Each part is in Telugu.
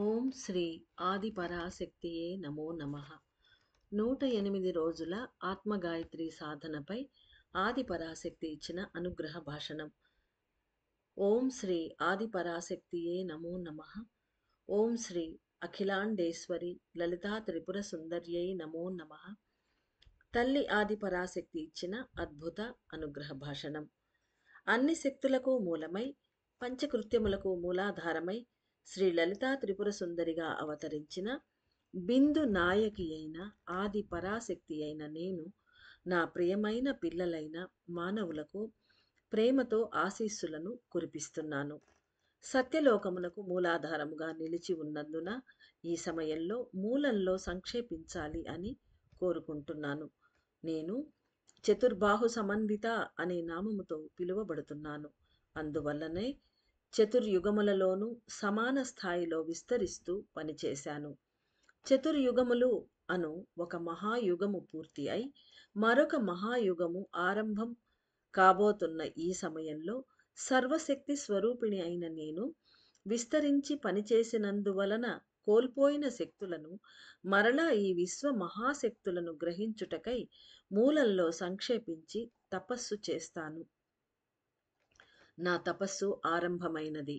ఓం శ్రీ ఆది పరాశక్తియే నమో నమః. 108 రోజుల ఆత్మగాయత్రి సాధనపై ఆది పరాశక్తి ఇచ్చిన అనుగ్రహ భాషణం. ఓం శ్రీ ఆది పరాశక్తియే నమో నమః. ఓం శ్రీ అఖిలాండేశ్వరి లలితా త్రిపుర సుందర్యై నమో నమః. తల్లి ఆది పరాశక్తి ఇచ్చిన అద్భుత అనుగ్రహ భాషణం. అన్ని శక్తులకు మూలమై పంచకృత్యములకు మూలాధారమై శ్రీ లలితా త్రిపుర సుందరిగా అవతరించిన బిందు నాయకి అయిన ఆది పరాశక్తి అయిన నేను నా ప్రియమైన పిల్లలైన మానవులకు ప్రేమతో ఆశీస్సులను కురిపిస్తున్నాను. సత్యలోకమునకు మూలాధారముగా నిలిచి ఉన్నందున ఈ సమయంలో మూలంలో సంక్షేపించాలి అని కోరుకుంటున్నాను. నేను చతుర్బాహు సమన్విత అనే నామముతో పిలువబడుతున్నాను. అందువల్లనే చతుర్యుగములలోనూ సమాన స్థాయిలో విస్తరిస్తూ పనిచేశాను. చతుర్యుగములు అను ఒక మహాయుగము పూర్తి అయి మరొక మహాయుగము ఆరంభం కాబోతున్న ఈ సమయంలో సర్వశక్తి స్వరూపిణి అయిన నేను విస్తరించి పనిచేసినందువలన కోల్పోయిన శక్తులను మరలా ఈ విశ్వ మహాశక్తులను గ్రహించుటకై మూలంలో సంక్షేపించి తపస్సు చేస్తాను. నా తపస్సు ఆరంభమైనది.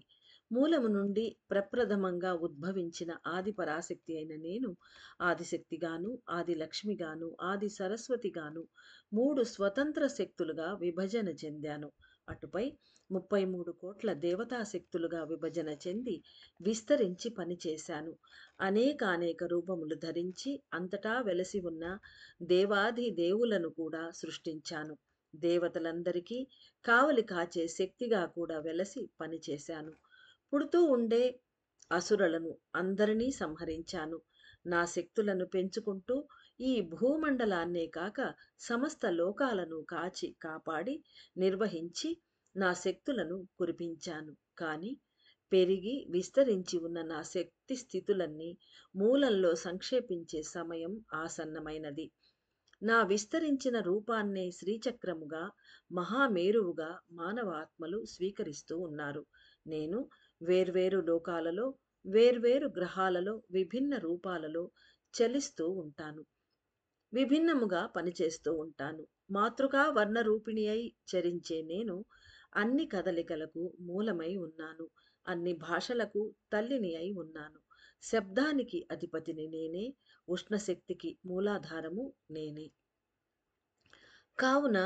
మూలము నుండి ప్రప్రథమంగా ఉద్భవించిన ఆది పరాశక్తి అయిన నేను ఆదిశక్తిగాను, ఆది లక్ష్మిగాను, ఆది సరస్వతిగాను 3 స్వతంత్ర శక్తులుగా విభజన చెందాను. అటుపై 33 కోట్ల దేవతా శక్తులుగా విభజన చెంది విస్తరించి పనిచేశాను. అనేక రూపములు ధరించి అంతటా వెలసి ఉన్న దేవాది దేవులను కూడా సృష్టించాను. దేవతలందరికీ కావలి కాచే శక్తిగా కూడా వెలసి పనిచేశాను. పుడుతూ ఉండే అసురులను అందరినీ సంహరించాను. నా శక్తులను పెంచుకుంటూ ఈ భూమండలాన్నే కాక సమస్త లోకాలను కాచి కాపాడి నిర్వహించి నా శక్తులను కురిపించాను. కానీ పెరిగి విస్తరించి ఉన్న నా శక్తి స్థితులన్నీ మూలంలో సంక్షేపించే సమయం ఆసన్నమైనది. నా విస్తరించిన రూపాన్నే శ్రీచక్రముగా మహామేరువుగా మానవాత్మలు స్వీకరిస్తూ ఉన్నారు. నేను వేర్వేరు లోకాలలో వేర్వేరు గ్రహాలలో విభిన్న రూపాలలో చలిస్తూ ఉంటాను. విభిన్నముగా పనిచేస్తూ ఉంటాను. మాతృకా వర్ణ రూపిణి అయి చరించే నేను అన్ని కదలికలకు మూలమై ఉన్నాను. అన్ని భాషలకు తల్లిని అయి ఉన్నాను. శబ్దానికి అధిపతిని నేనే. ఉష్ణశక్తికి మూలాధారము నేనే. కావున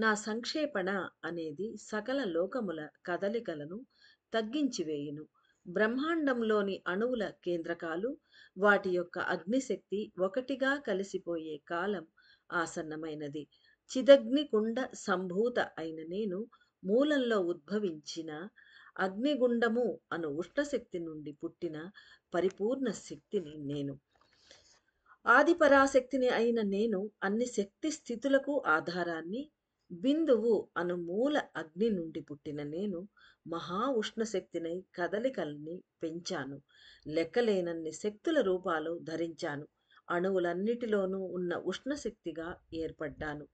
నా సంక్షేపణ అనేది సకల లోకముల కదలికలను తగ్గించివేయును. బ్రహ్మాండంలోని అణువుల కేంద్రకాలు వాటి యొక్క అగ్నిశక్తి ఒకటిగా కలిసిపోయే కాలం ఆసన్నమైనది. చిదగ్నికుండ సంభూత అయిన నేను మూలంలో ఉద్భవించిన అగ్నిగుండము అను ఉష్ణశక్తి నుండి పుట్టిన పరిపూర్ణ శక్తిని నేను. ఆదిపరాశక్తిని అయిన నేను అన్ని శక్తి స్థితులకు ఆధారాన్ని. బిందువు అను మూల అగ్ని నుండి పుట్టిన నేను మహా ఉష్ణశక్తినై కదలికల్ని పెంచాను. లెక్కలేనన్ని శక్తుల రూపాలు ధరించాను. అణువులన్నిటిలోనూ ఉన్న ఉష్ణశక్తిగా ఏర్పడ్డాను.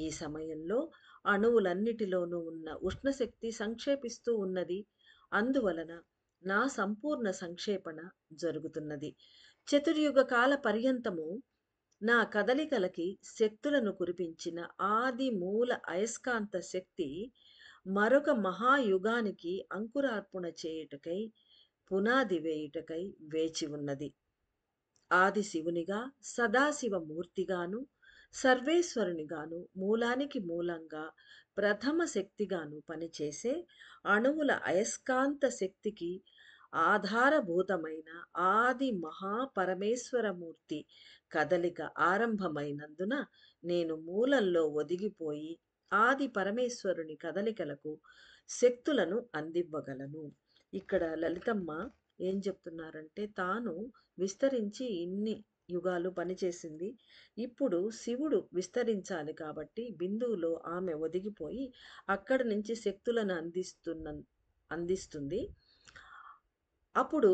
ఈ సమయంలో అణువులన్నిటిలోనూ ఉన్న ఉష్ణశక్తి సంక్షేపిస్తూ ఉన్నది. అందువలన నా సంపూర్ణ సంక్షేపణ జరుగుతున్నది. చతుర్యుగ కాల పర్యంతము నా కదలికలకి శక్తులను కురిపించిన ఆది మూల అయస్కాంత శక్తి మరొక మహాయుగానికి అంకురార్పణ చేయుటకై పునాది వేయుటకై వేచి ఉన్నది. ఆది శివునిగా సదాశివ మూర్తిగాను సర్వేశ్వరునిగాను మూలానికి మూలంగా ప్రథమ శక్తిగాను పనిచేసే అణువుల అయస్కాంత శక్తికి ఆధారభూతమైన ఆది మహాపరమేశ్వరమూర్తి కదలిక ఆరంభమైనందున నేను మూలంలో ఒదిగిపోయి ఆది పరమేశ్వరుని కదలికలకు శక్తులను అందివ్వగలను. ఇక్కడ లలితమ్మ ఏం చెప్తున్నారంటే తాను విస్తరించి ఇన్ని యుగాలు పనిచేసింది. ఇప్పుడు శివుడు విస్తరించాలి కాబట్టి బిందువులో ఆమె ఒదిగిపోయి అక్కడి నుంచి శక్తులను అందిస్తుంది. అప్పుడు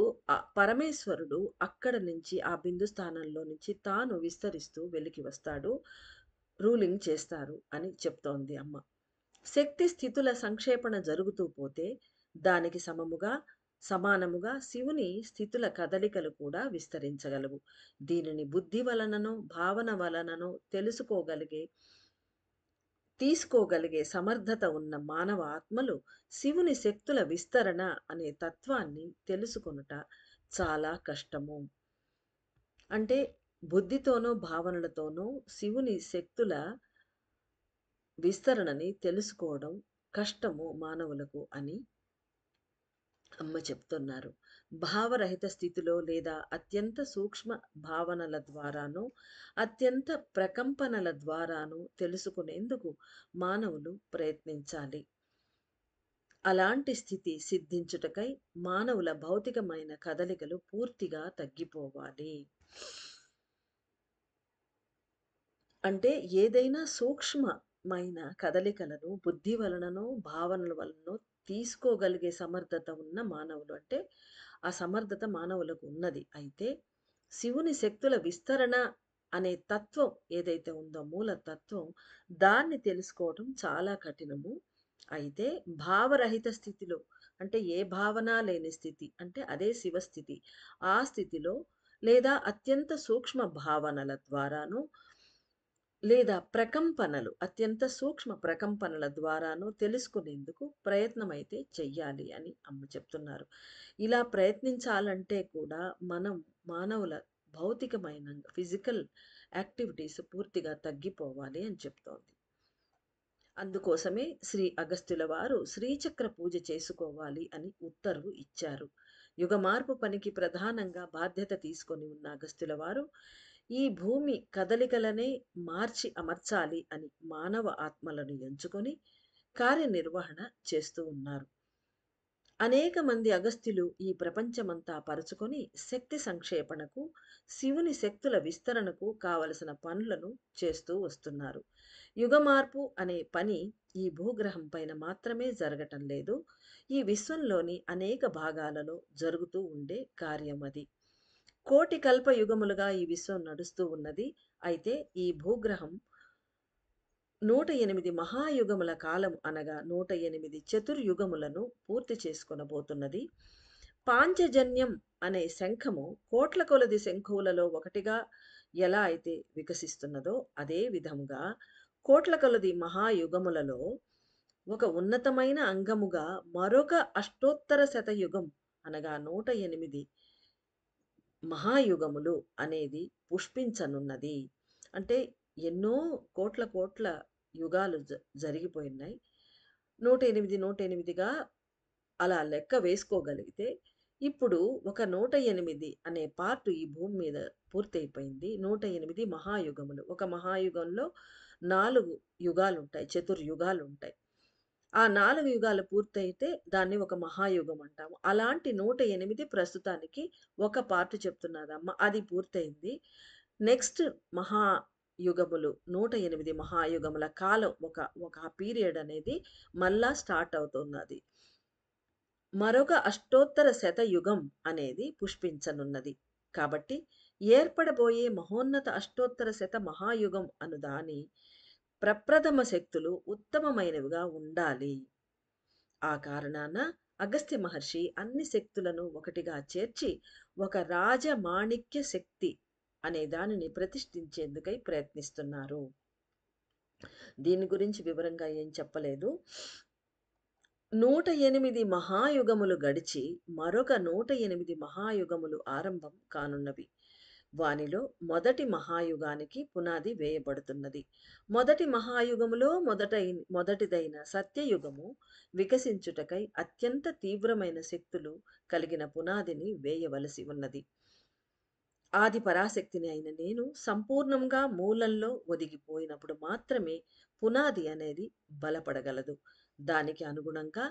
పరమేశ్వరుడు అక్కడ నుంచి ఆ బిందు స్థానంలో నుంచి తాను విస్తరిస్తూ వెలికి వస్తాడు, రూలింగ్ చేస్తారు అని చెప్తోంది అమ్మ. శక్తి స్థితుల సంక్షేపణ జరుగుతూ పోతే దానికి సమముగా సమానముగా శివుని స్థితుల కదలికలు కూడా విస్తరించగలవు. దీనిని బుద్ధి వలననో, భావన వలననో తీసుకోగలిగే సమర్థత ఉన్న మానవ ఆత్మలు శివుని శక్తుల విస్తరణ అనే తత్వాన్ని తెలుసుకొనుట చాలా కష్టము. అంటే బుద్ధితోనో, భావనలతోనో శివుని శక్తుల విస్తరణని తెలుసుకోవడం కష్టము మానవులకు అని అమ్మ చెప్తున్నారు. భావరహిత స్థితిలో లేదా అత్యంత సూక్ష్మ భావనల ద్వారానో, అత్యంత ప్రకంపనల ద్వారానో తెలుసుకునేందుకు మానవులు ప్రయత్నించాలి. అలాంటి స్థితి సిద్ధించుటకై మానవుల భౌతికమైన కదలికలు పూర్తిగా తగ్గిపోవాలి. అంటే ఏదైనా సూక్ష్మమైన కదలికలను బుద్ధి వలననో, భావనల వలననో తీసుకోగలిగే సమర్థత ఉన్న మానవులు. అంటే ఆ సమర్థత మానవులకు ఉన్నది. అయితే శివుని శక్తుల విస్తరణ అనే తత్వం ఏదైతే ఉందో మూల తత్వం, దాన్ని తెలుసుకోవటం చాలా కఠినము. అయితే భావరహిత స్థితిలో అంటే ఏ భావన లేని స్థితి అంటే అదే శివస్థితి. ఆ స్థితిలో లేదా అత్యంత సూక్ష్మ భావనల ద్వారాను లేదా అత్యంత సూక్ష్మ ప్రకంపనల ద్వారానో తెలుసుకునేందుకు ప్రయత్నమైతే చెయ్యాలి అని అమ్మ చెప్తున్నారు. ఇలా ప్రయత్నించాలంటే కూడా మనం మానవుల భౌతికమైన ఫిజికల్ యాక్టివిటీస్ పూర్తిగా తగ్గిపోవాలి అని చెప్తోంది. అందుకోసమే శ్రీ అగస్త్యుల వారు శ్రీచక్ర పూజ చేసుకోవాలి అని ఉత్తర్వు ఇచ్చారు. యుగ మార్పు పనికి ప్రధానంగా బాధ్యత తీసుకొని ఉన్న అగస్త్యుల వారు ఈ భూమి కదలికలనే మార్చి అమర్చాలి అని మానవ ఆత్మలను ఎంచుకొని కార్యనిర్వహణ చేస్తూ ఉన్నారు. అనేక మంది అగస్త్యులు ఈ ప్రపంచమంతా పరుచుకొని శక్తి సంక్షేపణకు, శివుని శక్తుల విస్తరణకు కావలసిన పనులను చేస్తూ వస్తున్నారు. యుగ మార్పు అనే పని ఈ భూగ్రహం పైన మాత్రమే జరగటం లేదు. ఈ విశ్వంలోని అనేక భాగాలలో జరుగుతూ ఉండే కార్యం అది. కోటి కల్ప యుగములుగా ఈ విశ్వం నడుస్తూ ఉన్నది. అయితే ఈ భూగ్రహం 108 మహాయుగముల కాలం అనగా 108 చతుర్యుగములను పూర్తి చేసుకొనబోతున్నది. పాంచజన్యం అనే శంఖము కోట్ల కొలది శంఖువులలో ఒకటిగా ఎలా అయితే వికసిస్తున్నదో అదే విధముగా కోట్ల కొలది మహాయుగములలో ఒక ఉన్నతమైన అంగముగా మరొక అష్టోత్తర శతయుగం అనగా 108 మహాయుగములు అనేది పుష్పించనున్నది. అంటే ఎన్నో కోట్ల కోట్ల యుగాలు జరిగిపోయినాయి. 108, 108గా అలా లెక్క వేసుకోగలిగితే ఇప్పుడు ఒక 108 అనే పార్ట్ ఈ భూమి మీద పూర్తయిపోయింది. 108 మహాయుగములు. ఒక మహాయుగంలో 4 యుగాలుంటాయి. చతుర్యుగాలుంటాయి. ఆ 4 యుగాలు పూర్తయితే దాన్ని ఒక మహాయుగం అంటాము. అలాంటి 108 ప్రస్తుతానికి ఒక పార్ట్ చెప్తున్నదమ్మ. అది పూర్తయింది. నెక్స్ట్ మహాయుగములు 108 మహాయుగముల కాలం ఒక పీరియడ్ అనేది మళ్ళా స్టార్ట్ అవుతున్నది. మరొక అష్టోత్తర శతయుగం అనేది పుష్పించనున్నది. కాబట్టి ఏర్పడబోయే మహోన్నత అష్టోత్తర శత మహాయుగం అను దాని ప్రప్రథమ శక్తులు ఉత్తమమైనవిగా ఉండాలి. ఆ కారణాన అగస్త్య మహర్షి అన్ని శక్తులను ఒకటిగా చేర్చి ఒక రాజమాణిక్య శక్తి అనే దానిని ప్రతిష్ఠించేందుకై ప్రయత్నిస్తున్నారు. దీని గురించి వివరంగా ఏం చెప్పలేదు. 108 మహాయుగములు గడిచి మరొక 108 మహాయుగములు ఆరంభం కానున్నవి. వానిలో మొదటి మహాయుగానికి పునాది వేయబడుతున్నది. మొదటి మహాయుగములో మొదటిదైన సత్యయుగము వికసించుటకై అత్యంత తీవ్రమైన శక్తులు కలిగిన పునాదిని వేయవలసి ఉన్నది. ఆది పరాశక్తిని అయిన నేను సంపూర్ణంగా మూలంలో ఒదిగిపోయినప్పుడు మాత్రమే పునాది అనేది బలపడగలదు. దానికి అనుగుణంగా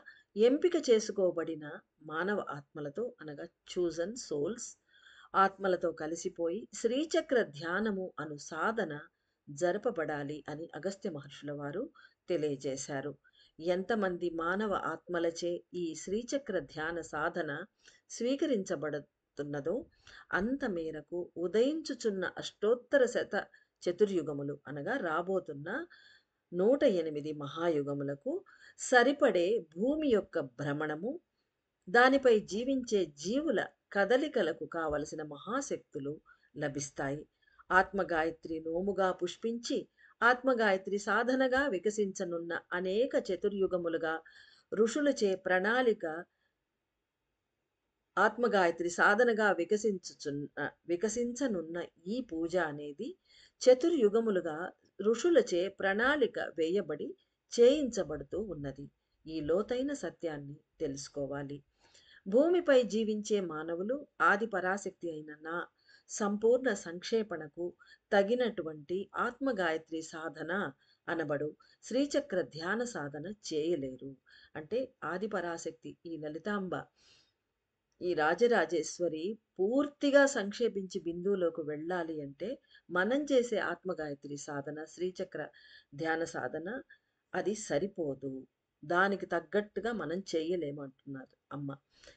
ఎంపిక చేసుకోబడిన మానవ ఆత్మలతో అనగా చూజన్ సోల్స్ ఆత్మలతో కలిసిపోయి శ్రీచక్ర ధ్యానము అను సాధన జరపబడాలి అని అగస్త్య మహర్షుల వారు తెలియజేశారు. ఎంతమంది మానవ ఆత్మలచే ఈ శ్రీచక్ర ధ్యాన సాధన స్వీకరించబడుతున్నదో అంత మేరకు ఉదయించుచున్న అష్టోత్తర శత చతుర్యుగములు అనగా రాబోతున్న 108 మహాయుగములకు సరిపడే భూమి యొక్క భ్రమణము దానిపై జీవించే జీవుల కదలికలకు కావలసిన మహాశక్తులు లభిస్తాయి. ఆత్మగాయత్రి నోముగా పుష్పించి ఆత్మగాయత్రి సాధనగా వికసించనున్న అనేక చతుర్యుగములుగా ఋషులచే ప్రణాళిక ఆత్మగాయత్రి సాధనగా వికసించనున్న ఈ పూజ అనేది చతుర్యుగములుగా ఋషులచే ప్రణాళిక వేయబడి చేయించబడుతూ ఉన్నది. ఈ లోతైన సత్యాన్ని తెలుసుకోవాలి. భూమిపై జీవించే మానవులు ఆది పరాశక్తి అయిన నా సంపూర్ణ సంక్షేపణకు తగినటువంటి ఆత్మగాయత్రి సాధన అనబడు శ్రీచక్ర ధ్యాన సాధన చేయలేరు. అంటే ఆది పరాశక్తి ఈ లలితాంబ ఈ రాజరాజేశ్వరి పూర్తిగా సంక్షేపించి బిందువులోకి వెళ్ళాలి అంటే మనం చేసే ఆత్మగాయత్రి సాధన శ్రీచక్ర ధ్యాన సాధన అది సరిపోదు. దానికి తగ్గట్టుగా మనం చేయలేమంటున్నారు అమ్మ.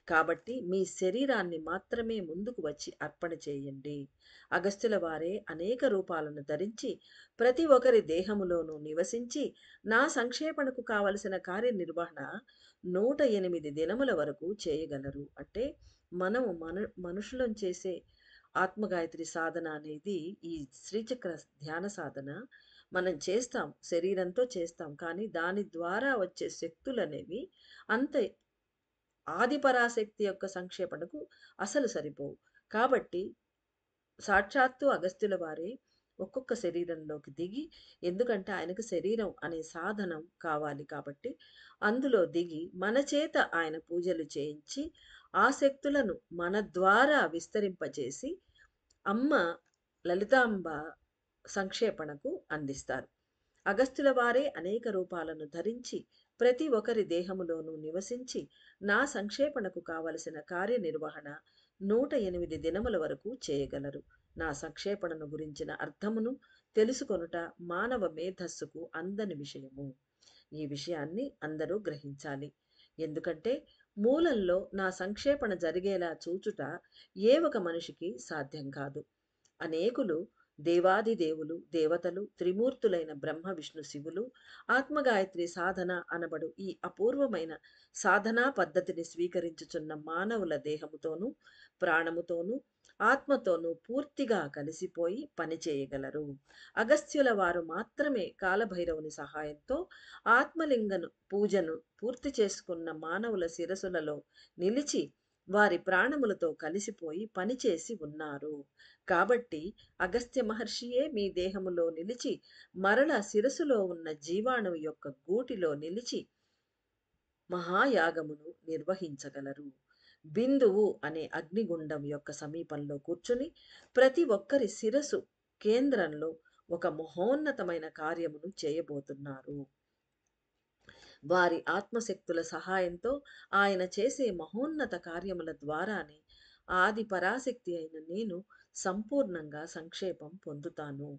కాబట్టి మీ శరీరాన్ని మాత్రమే ముందుకు వచ్చి అర్పణ చేయండి. అగస్త్యుల వారే అనేక రూపాలను ధరించి ప్రతి ఒక్కరి దేహములోనూ నివసించి నా సంక్షేపణకు కావలసిన కార్యనిర్వహణ 108 దినముల వరకు చేయగలరు. అంటే మనము మనుషులం చేసే ఆత్మగాయత్రి సాధన అనేది ఈ శ్రీచక్ర ధ్యాన సాధన మనం చేస్తాం. శరీరంతో చేస్తాం. కానీ దాని ద్వారా వచ్చే శక్తులనేవి అంత ఆది పరాశక్తి యొక్క సంక్షేపణకు అసలు సరిపోవు. కాబట్టి సాక్షాత్తు అగస్త్యుల వారే ఒక్కొక్క శరీరంలోకి దిగి, ఎందుకంటే ఆయనకు శరీరం అనే సాధనం కావాలి కాబట్టి అందులో దిగి మన చేత ఆయన పూజలు చేయించి ఆ శక్తులను మన ద్వారా విస్తరింపజేసి అమ్మ లలితాంబ సంక్షేపణకు అందిస్తారు. అగస్త్యుల వారే అనేక రూపాలను ధరించి ప్రతి ఒక్కరి దేహములోనూ నివసించి నా సంక్షేపణకు కావలసిన కార్యనిర్వహణ 108 దినముల వరకు చేయగలరు. నా సంక్షేపణను గురించిన అర్థమును తెలుసుకొనుట మానవ మేధస్సుకు అందని విషయము. ఈ విషయాన్ని అందరూ గ్రహించాలి. ఎందుకంటే మూలంలో నా సంక్షేపణ జరిగేలా చూచుట ఏ ఒక మనిషికి సాధ్యం కాదు. అనేకులు దేవాది దేవులు దేవతలు త్రిమూర్తులైన బ్రహ్మ విష్ణు శివులు ఆత్మగాయత్రి సాధన అనబడు ఈ అపూర్వమైన సాధనా పద్ధతిని స్వీకరించుచున్న మానవుల దేహముతోనూ ప్రాణముతోనూ ఆత్మతోనూ పూర్తిగా కలిసిపోయి పనిచేయగలరు. అగస్త్యుల వారు మాత్రమే కాలభైరవుని సహాయంతో ఆత్మలింగను పూజను పూర్తి చేసుకున్న మానవుల శిరసులలో నిలిచి వారి ప్రాణములతో కలిసిపోయి పనిచేసి ఉన్నారు. కాబట్టి అగస్త్య మహర్షియే మీ దేహములో నిలిచి మరల శిరసులో ఉన్న జీవాణువు యొక్క గూటిలో నిలిచి మహాయాగమును నిర్వహించగలరు. బిందువు అనే అగ్నిగుండం యొక్క సమీపంలో కూర్చుని ప్రతి ఒక్కరి శిరసు కేంద్రంలో ఒక మహోన్నతమైన కార్యమును చేయబోతున్నారు. వారి ఆత్మశక్తుల సహాయంతో ఆయన చేసే మహోన్నత కార్యముల ద్వారానే ఆది పరాశక్తి అయిన నేను సంపూర్ణంగా సంక్షేపం పొందుతాను.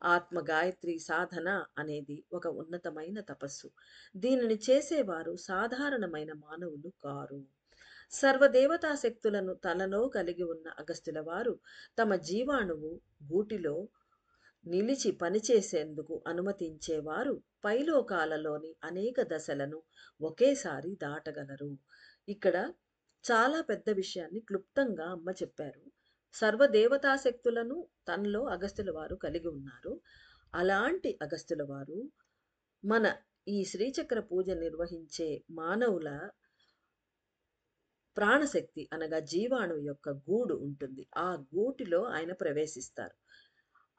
ఆత్మ గాయత్రి సాధన అనేది ఒక ఉన్నతమైన తపస్సు. దీనిని చేసేవారు సాధారణమైన మానవులు కారు. సర్వదేవతా శక్తులను తనలో కలిగి ఉన్న అగస్త్యుల వారు తమ జీవాణువు గూటిలో నిలిచి పనిచేసేందుకు అనుమతించేవారు పైలోకాలలోని అనేక దశలను ఒకేసారి దాటగలరు. ఇక్కడ చాలా పెద్ద విషయాన్ని క్లుప్తంగా అమ్మ చెప్పారు. సర్వదేవతా శక్తులను తనలో అగస్త్యుల వారు కలిగి ఉన్నారు. అలాంటి అగస్త్యుల వారు మన ఈ శ్రీచక్ర పూజ నిర్వహించే మానవుల ప్రాణశక్తి అనగా జీవాణువు యొక్క గూడు ఉంటుంది. ఆ గూటిలో ఆయన ప్రవేశిస్తారు.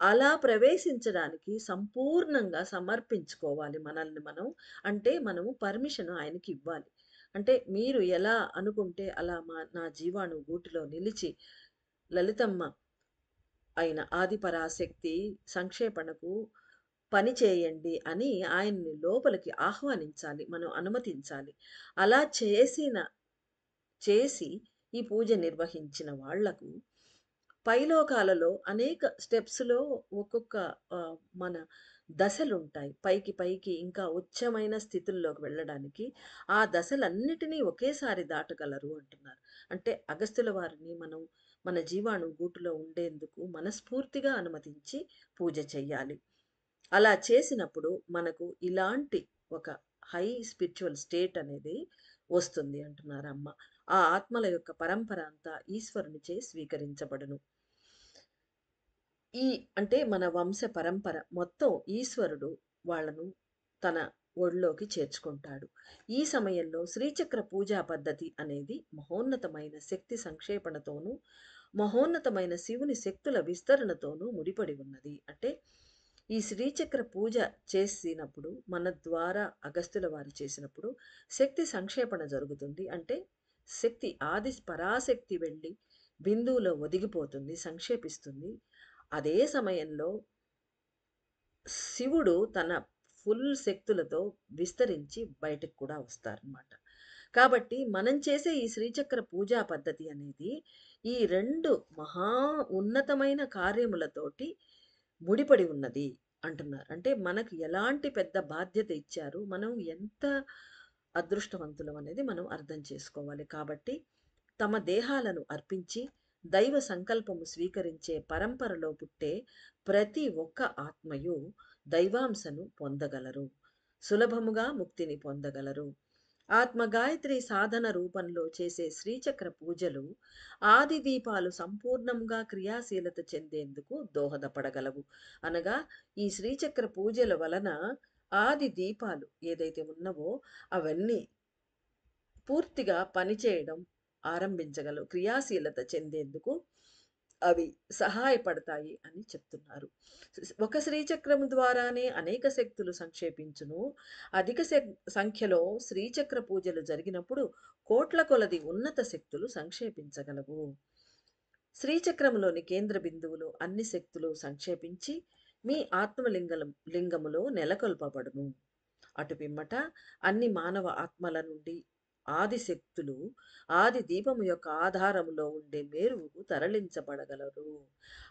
అలా ప్రవేశించడానికి సంపూర్ణంగా సమర్పించుకోవాలి మనల్ని మనం. అంటే మనము పర్మిషన్ ఆయనకి ఇవ్వాలి. అంటే మీరు ఎలా అనుకుంటే అలా నా జీవాణువు గూటిలో నిలిచి లలితమ్మ అయిన ఆదిపరాశక్తి సంక్షేపణకు పని చేయండి అని ఆయన్ని లోపలికి ఆహ్వానించాలి. మనం అనుమతించాలి. అలా చేసి ఈ పూజ నిర్వహించిన వాళ్లకు పైలోకాలలో అనేక స్టెప్స్‌లో ఒక్కొక్క మన దశలుంటాయి. పైకి పైకి ఇంకా ఉచ్చమైన స్థితుల్లోకి వెళ్ళడానికి ఆ దశలన్నిటినీ ఒకేసారి దాటగలరు అంటున్నారు. అంటే అగస్త్యుల వారిని మనం మన జీవాణువు గూటిలో ఉండేందుకు మనస్ఫూర్తిగా అనుమతించి పూజ చెయ్యాలి. అలా చేసినప్పుడు మనకు ఇలాంటి ఒక హై స్పిరిచువల్ స్టేట్ అనేది వస్తుంది అంటున్నారు అమ్మ. ఆ ఆత్మల యొక్క పరంపర అంతా ఈశ్వరునిచే స్వీకరించబడును. ఈ అంటే మన వంశ పరంపర మొత్తం ఈశ్వరుడు వాళ్ళను తన ఒడిలోకి చేర్చుకుంటాడు. ఈ సమయంలో శ్రీచక్ర పూజా పద్ధతి అనేది మహోన్నతమైన శక్తి సంక్షేపణతోనూ, మహోన్నతమైన శివుని శక్తుల విస్తరణతోనూ ముడిపడి ఉన్నది. అంటే ఈ శ్రీచక్ర పూజ చేసినప్పుడు మన ద్వారా అగస్త్యుల వారు చేసినప్పుడు శక్తి సంక్షేపణ జరుగుతుంది. అంటే శక్తి ఆది పరాశక్తి వెళ్ళి బిందువులో ఒదిగిపోతుంది, సంక్షేపిస్తుంది. అదే సమయంలో శివుడు తన ఫుల్ శక్తులతో విస్తరించి బయటకు కూడా వస్తారనమాట. కాబట్టి మనం చేసే ఈ శ్రీచక్ర పూజా పద్ధతి అనేది ఈ 2 మహా ఉన్నతమైన కార్యములతోటి ముడిపడి ఉన్నది అంటున్నారు. అంటే మనకు ఎలాంటి పెద్ద బాధ్యత ఇచ్చారు, మనం ఎంత అదృష్టవంతులం అనేది మనం అర్థం చేసుకోవాలి. కాబట్టి తమ దేహాలను అర్పించి దైవ సంకల్పము స్వీకరించే పరంపరలో పుట్టే ప్రతి ఒక్క ఆత్మయు దైవాంశను పొందగలరు. సులభముగా ముక్తిని పొందగలరు. ఆత్మగాయత్రి సాధన రూపంలో చేసే శ్రీచక్ర పూజలు ఆది దీపాలు సంపూర్ణంగా క్రియాశీలత చెందేందుకు దోహదపడగలవు. అనగా ఈ శ్రీచక్ర పూజల వలన ఆది దీపాలు ఏదైతే ఉన్నవో అవన్నీ పూర్తిగా పనిచేయడం ఆరంభించగలవు. క్రియాశీలత చెందేందుకు అవి సహాయపడతాయి అని చెప్తున్నారు. ఒక శ్రీచక్రము ద్వారానే అనేక శక్తులు సంక్షేపించును. అధిక సంఖ్యలో శ్రీచక్ర పూజలు జరిగినప్పుడు కోట్ల కొలది ఉన్నత శక్తులు సంక్షేపించగలవు. శ్రీచక్రములోని కేంద్ర బిందువులో అన్ని శక్తులు సంక్షేపించి మీ లింగములో నెలకొల్పబడును. అటు పిమ్మట అన్ని మానవ ఆత్మల నుండి ఆది శక్తులు ఆది దీపము యొక్క ఆధారములో ఉండే మేరువుకు తరలించబడగలరు.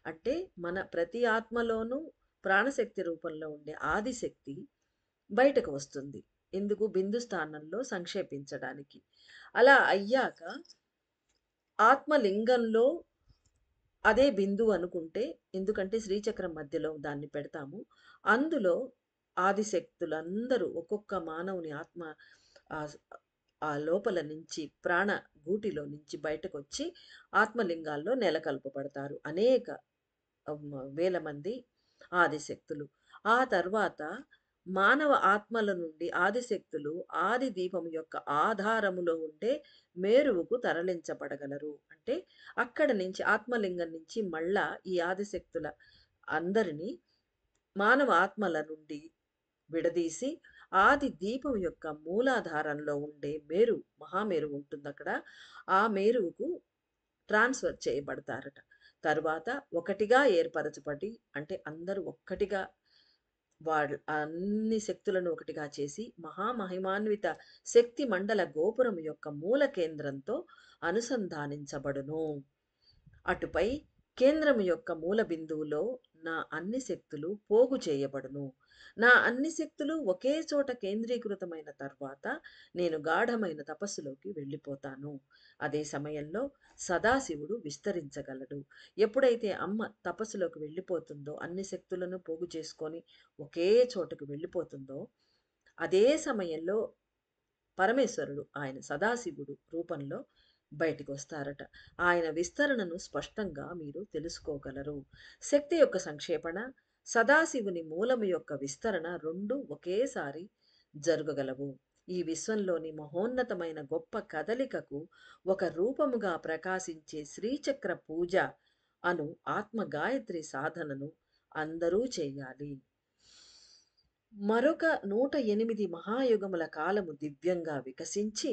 అంటే మన ప్రతి ఆత్మలోనూ ప్రాణశక్తి రూపంలో ఉండే ఆదిశక్తి బయటకు వస్తుంది. ఎందుకు? బిందు స్థానంలో సంక్షేపించడానికి. అలా అయ్యాక ఆత్మలింగంలో అదే బిందువు అనుకుంటే, ఎందుకంటే శ్రీచక్రం మధ్యలో దాన్ని పెడతాము. అందులో ఆదిశక్తులందరూ ఒక్కొక్క మానవుని ఆత్మ ఆహ్, ఆ లోపల నుంచి ప్రాణ గూటిలో నుంచి బయటకొచ్చి ఆత్మలింగాల్లో నెలకల్పబడతారు. అనేక వేల మంది ఆదిశక్తులు. ఆ తర్వాత మానవ ఆత్మల నుండి ఆదిశక్తులు ఆది దీపం యొక్క ఆధారములో ఉండే మేరువుకు తరలించబడగలరు. అంటే అక్కడ నుంచి ఆత్మలింగం నుంచి మళ్ళా ఈ ఆదిశక్తుల అందరినీ మానవ ఆత్మల నుండి విడదీసి ఆది దీపం యొక్క మూలాధారంలో ఉండే మహామేరువు ఉంటుందక్కడ. ఆ మేరువుకు ట్రాన్స్‌ఫర్ చేయబడతారట. తరువాత ఒకటిగా ఏర్పరచబడి అంటే అందరూ ఒక్కటిగా అన్ని శక్తులను ఒకటిగా చేసి మహామహిమాన్విత శక్తి మండల గోపురం యొక్క మూల కేంద్రంతో అనుసంధానించబడును. అటుపై కేంద్రము యొక్క మూల బిందువులో నా అన్ని శక్తులు పోగు చేయబడును. నా అన్ని శక్తులు ఒకే చోట కేంద్రీకృతమైన తర్వాత నేను గాఢమైన తపస్సులోకి వెళ్ళిపోతాను. అదే సమయంలో సదాశివుడు విస్తరించగలడు. ఎప్పుడైతే అమ్మ తపస్సులోకి వెళ్ళిపోతుందో, అన్ని శక్తులను పోగు చేసుకొని ఒకే చోటకు వెళ్ళిపోతుందో, అదే సమయంలో పరమేశ్వరుడు ఆయన సదాశివుడు రూపంలో బయటికొస్తారట. ఆయన విస్తరణను స్పష్టంగా మీరు తెలుసుకోగలరు. శక్తి యొక్క సంక్షేపణ, సదాశివుని మూలము యొక్క విస్తరణ 2 ఒకేసారి జరగగలవు. ఈ విశ్వంలోని మహోన్నతమైన గొప్ప కదలికకు ఒక రూపముగా ప్రకాశించే శ్రీచక్ర పూజ అను ఆత్మ గాయత్రి సాధనను అందరూ చేయాలి. మరొక 108 మహాయుగముల కాలము దివ్యంగా వికసించి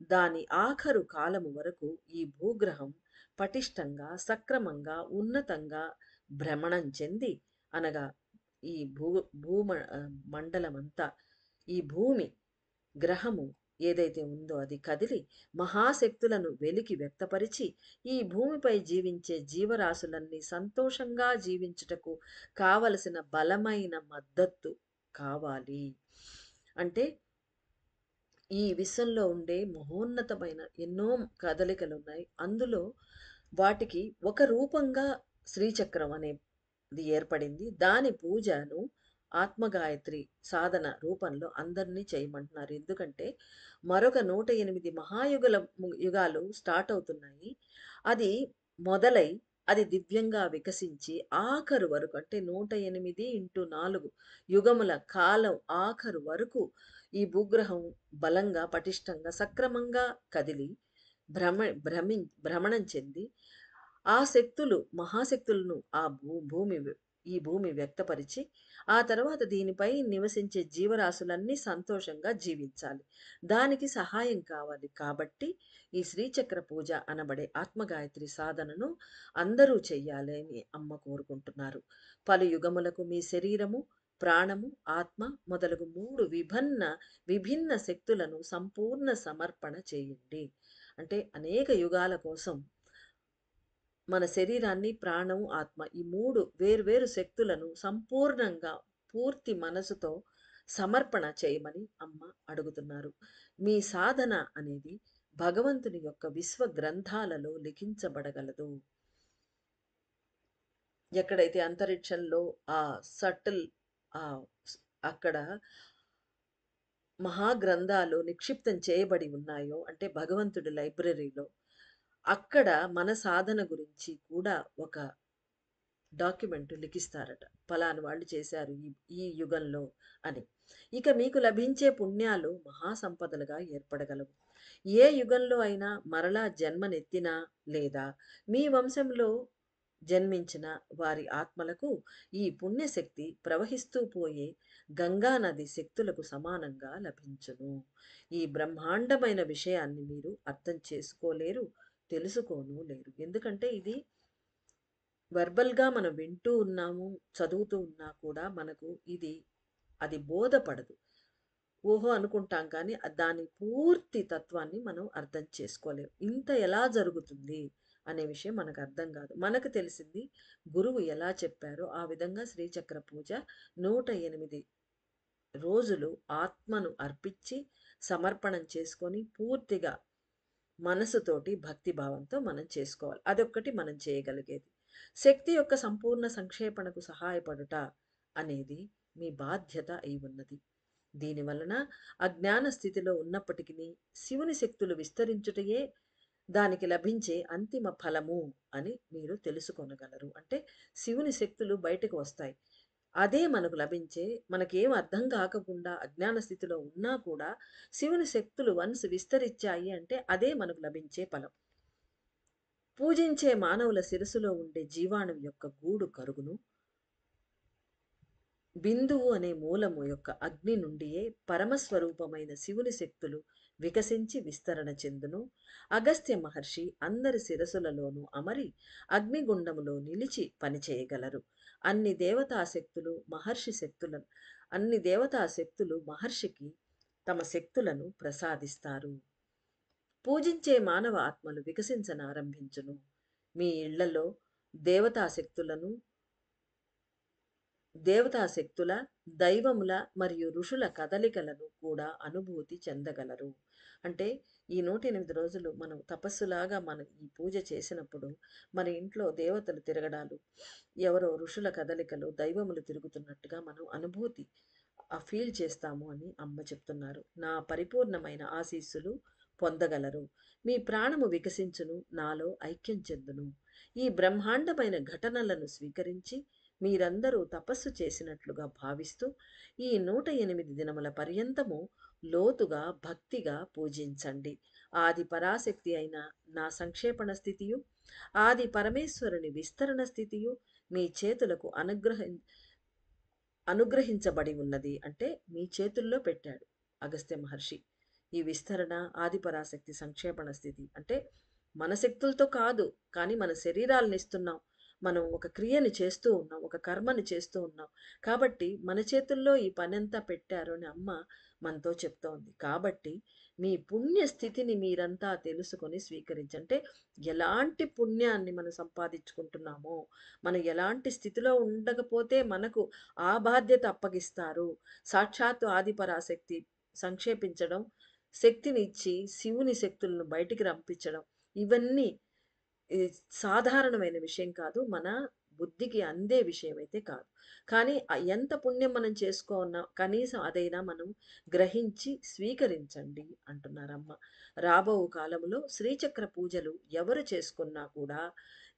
దాని ఆఖరు కాలము వరకు ఈ భూగ్రహం పటిష్టంగా, సక్రమంగా, ఉన్నతంగా భ్రమణం చెంది అనగా ఈ మండలమంతా ఈ భూమి గ్రహము ఏదైతే ఉందో అది కదిలి మహాశక్తులను వెలికి వ్యక్తపరిచి ఈ భూమిపై జీవించే జీవరాశులన్నీ సంతోషంగా జీవించుటకు కావలసిన బలమైన మద్దతు కావాలి. అంటే ఈ విశ్వంలో ఉండే మహోన్నతమైన ఎన్నో కదలికలున్నాయి. అందులో వాటికి ఒక రూపంగా శ్రీచక్రం అనేది ఏర్పడింది. దాని పూజను ఆత్మగాయత్రి సాధన రూపంలో అందరినీ చేయమంటున్నారు. ఎందుకంటే మరొక 108 యుగాలు స్టార్ట్ అవుతున్నాయి. అది మొదలై అది దివ్యంగా వికసించి ఆఖరు వరకు అంటే 108 ఇంటూ 4 యుగముల కాలం ఆఖరు వరకు ఈ భూగ్రహం బలంగా, పటిష్టంగా, సక్రమంగా కదిలి భ్రమ భ్రమి భ్రమణం చెంది ఆ శక్తులు, మహాశక్తులను ఈ భూమి వ్యక్తపరిచి, ఆ తర్వాత దీనిపై నివసించే జీవరాశులన్నీ సంతోషంగా జీవించాలి. దానికి సహాయం కావాలి. కాబట్టి, ఈ శ్రీచక్ర పూజ అనబడే ఆత్మగాయత్రి సాధనను అందరూ చెయ్యాలి అని అమ్మ కోరుకుంటున్నారు. పలు యుగములకు మీ శరీరము, ప్రాణము, ఆత్మ మొదలగు 3 విభిన్న శక్తులను సంపూర్ణ సమర్పణ చేయండి. అంటే అనేక యుగాల కోసం మన శరీరాన్ని, ప్రాణం, ఆత్మ ఈ 3 వేర్వేరు శక్తులను సంపూర్ణంగా పూర్తి మనసుతో సమర్పణ చేయమని అమ్మ అడుగుతున్నారు. మీ సాధన అనేది భగవంతుని యొక్క విశ్వ గ్రంథాలలో లిఖించబడగలదు. ఎక్కడైతే అంతరిక్షంలో ఆ సటిల్ ఆహ్, అక్కడ మహాగ్రంథాలు నిక్షిప్తం చేయబడి ఉన్నాయో అంటే భగవంతుడి లైబ్రరీలో, అక్కడ మన సాధన గురించి కూడా ఒక డాక్యుమెంట్ లిఖిస్తారట. పలానా వాళ్ళు చేశారు ఈ యుగంలో అని. ఇక మీకు లభించే పుణ్యాలు మహాసంపదలుగా ఏర్పడగలవు. ఏ యుగంలో అయినా మరలా జన్మనెత్తినా లేదా మీ వంశంలో జన్మించిన వారి ఆత్మలకు ఈ పుణ్యశక్తి ప్రవహిస్తూ పోయే గంగా నది శక్తులకు సమానంగా లభించును. ఈ బ్రహ్మాండమైన విషయాన్ని మీరు అర్థం చేసుకోలేరు, తెలుసుకోను లేరు. ఎందుకంటే ఇది వెర్బల్‌గా మనం వింటూ ఉన్నాము, చదువుతూ ఉన్నా కూడా మనకు అది బోధపడదు. ఓహో! అనుకుంటాం కానీ దాని పూర్తి తత్వాన్ని మనం అర్థం చేసుకోలేం. ఇంత ఎలా జరుగుతుంది అనే విషయం మనకు అర్థం కాదు. మనకు తెలిసింది గురువు ఎలా చెప్పారో ఆ విధంగా శ్రీచక్ర పూజ 108 రోజులు ఆత్మను అర్పించి, సమర్పణం చేసుకొని పూర్తిగా మనసుతోటి భక్తి భావంతో మనం చేసుకోవాలి. అదొక్కటి మనం చేయగలిగేది. శక్తి యొక్క సంపూర్ణ సంక్షేపణకు సహాయపడుట అనేది మీ బాధ్యత అయి ఉన్నది. దీని వలన అజ్ఞాన స్థితిలో ఉన్నప్పటికీ శివుని శక్తులు విస్తరించుటయే దానికి లభించే అంతిమ ఫలము అని మీరు తెలుసుకొనగలరు. అంటే శివుని శక్తులు బయటకు వస్తాయి. అదే మనకు లభించే మనకేం అర్థం కాకుండా అజ్ఞాన స్థితిలో ఉన్నా కూడా శివుని శక్తులు వన్స్ విస్తరించాయి అంటే అదే మనకు లభించే ఫలం. పూజించే మానవుల శిరస్సులో ఉండే జీవాణువు యొక్క గూడు కరుగును. బిందువు అనే మూలము యొక్క అగ్ని నుండియే పరమస్వరూపమైన శివుని శక్తులు వికసించి విస్తరణ చెందును. అగస్త్య మహర్షి అందరి శిరసులలోనూ అమరి అగ్నిగుండములో నిలిచి పనిచేయగలరు. అన్ని దేవతా శక్తులు మహర్షికి తమ శక్తులను ప్రసాదిస్తారు. పూజించే మానవ ఆత్మలు వికసించనారంభించును. మీ ఇళ్లలో దేవతాశక్తులను దేవతాశక్తుల, దైవముల మరియు ఋషుల కదలికలను కూడా అనుభూతి చెందగలరు. అంటే ఈ 108 రోజులు మనం తపస్సులాగా మనం ఈ పూజ చేసినప్పుడు మన ఇంట్లో దేవతలు తిరగడాలు, ఎవరో ఋషుల కదలికలు, దైవములు తిరుగుతున్నట్టుగా మనం అనుభూతి ఫీల్ చేస్తాము అని అమ్మ చెప్తున్నారు. నా పరిపూర్ణమైన ఆశీస్సులు పొందగలరు. మీ ప్రాణము వికసించును, నాలో ఐక్యం చెందును. ఈ బ్రహ్మాండమైన ఘటనలను స్వీకరించి మీరందరూ తపస్సు చేసినట్లుగా భావిస్తూ ఈ 108 దినముల పర్యంతము లోతుగా భక్తిగా పూజించండి. ఆది పరాశక్తి అయిన నా సంక్షేపణ స్థితియు, ఆది పరమేశ్వరుని విస్తరణ స్థితియు మీ చేతులకు అనుగ్రహించబడి ఉన్నది. అంటే మీ చేతుల్లో పెట్టాడు అగస్త్య మహర్షి. ఈ విస్తరణ, ఆదిపరాశక్తి సంక్షేపణ స్థితి అంటే మన శక్తులతో కాదు, కానీ మన శరీరాలను ఇస్తున్నాం. మనం ఒక క్రియని చేస్తూ ఉన్నాం, ఒక కర్మని చేస్తూ ఉన్నాం. కాబట్టి మన చేతుల్లో ఈ పనంతా పెట్టారు అని అమ్మ మనతో చెప్తోంది. కాబట్టి మీ పుణ్య స్థితిని మీరంతా తెలుసుకొని స్వీకరించంటే ఎలాంటి పుణ్యాన్ని మనం సంపాదించుకుంటున్నామో, మనం ఎలాంటి స్థితిలో ఉండకపోతే మనకు ఆ బాధ్యత అప్పగిస్తారు. సాక్షాత్తు ఆదిపరాశక్తి సంక్షేపించడం, శక్తినిచ్చి శివుని శక్తులను బయటికి రంపించడం ఇవన్నీ ఇది సాధారణమైన విషయం కాదు. మన బుద్ధికి అందే విషయమైతే కాదు. కానీ ఎంత పుణ్యం మనం చేసుకోకున్నా కనీసం అదైనా మనం గ్రహించి స్వీకరించండి అంటున్నారమ్మ. రాబో కాలంలో శ్రీచక్ర పూజలు ఎవరు చేసుకున్నా కూడా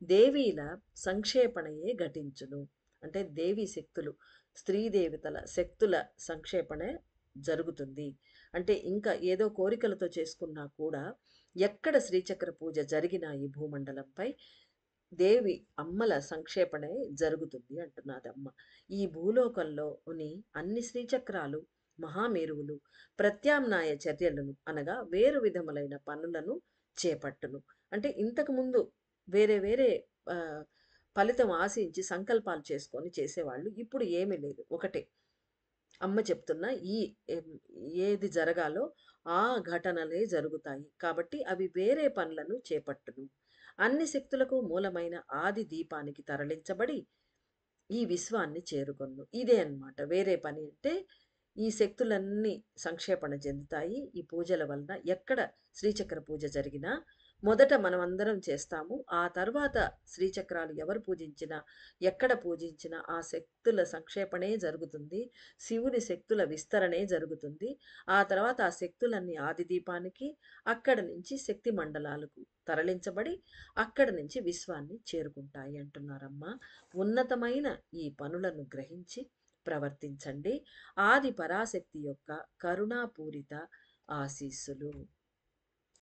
దేవీల సంక్షేపణయే ఘటించును. అంటే దేవీ శక్తులు, స్త్రీ దేవతల శక్తుల సంక్షేపణే జరుగుతుంది. అంటే ఇంకా ఏదో కోరికలతో చేసుకున్నా కూడా ఎక్కడ శ్రీచక్ర పూజ జరిగినా ఈ భూమండలంపై దేవి అమ్మల సంక్షేపణే జరుగుతుంది అంటున్నదమ్మ. ఈ భూలోకంలోని అన్ని శ్రీచక్రాలు, మహామేరువులు ప్రత్యామ్నాయ చర్యలను అనగా వేరు విధములైన పనులను చేపట్టును. అంటే ఇంతకుముందు వేరే వేరే ఫలితం ఆశించి సంకల్పాలు చేసుకొని చేసేవాళ్ళు. ఇప్పుడు ఏమీ లేదు. ఒకటే. అమ్మ చెప్తున్న ఈ ఏది జరగాలో ఆ ఘటనలే జరుగుతాయి. కాబట్టి అవి వేరే పనులను చేపట్టును. అన్ని శక్తులకు మూలమైన ఆది దీపానికి తరలించబడి ఈ విశ్వాన్ని చేరుకొను. ఇదే అన్నమాట. వేరే పని అంటే ఈ శక్తులన్నీ సంక్షేపణ చెందుతాయి. ఈ పూజల వలన ఎక్కడ శ్రీచక్ర పూజ జరిగినా మొదట మనమందరం చేస్తాము. ఆ తర్వాత శ్రీచక్రాలు ఎవరు పూజించినా, ఎక్కడ పూజించినా ఆ శక్తుల సంక్షేపణే జరుగుతుంది. శివుని శక్తుల విస్తరణే జరుగుతుంది. ఆ తర్వాత ఆ శక్తులన్నీ ఆది దీపానికి, అక్కడ నుంచి శక్తి మండలాలకు తరలించబడి, అక్కడ నుంచి విశ్వాన్ని చేరుకుంటాయి అంటున్నారమ్మ. ఉన్నతమైన ఈ పనులను గ్రహించి ప్రవర్తించండి. ఆది పరాశక్తి యొక్క కరుణాపూరిత ఆశీస్సులు.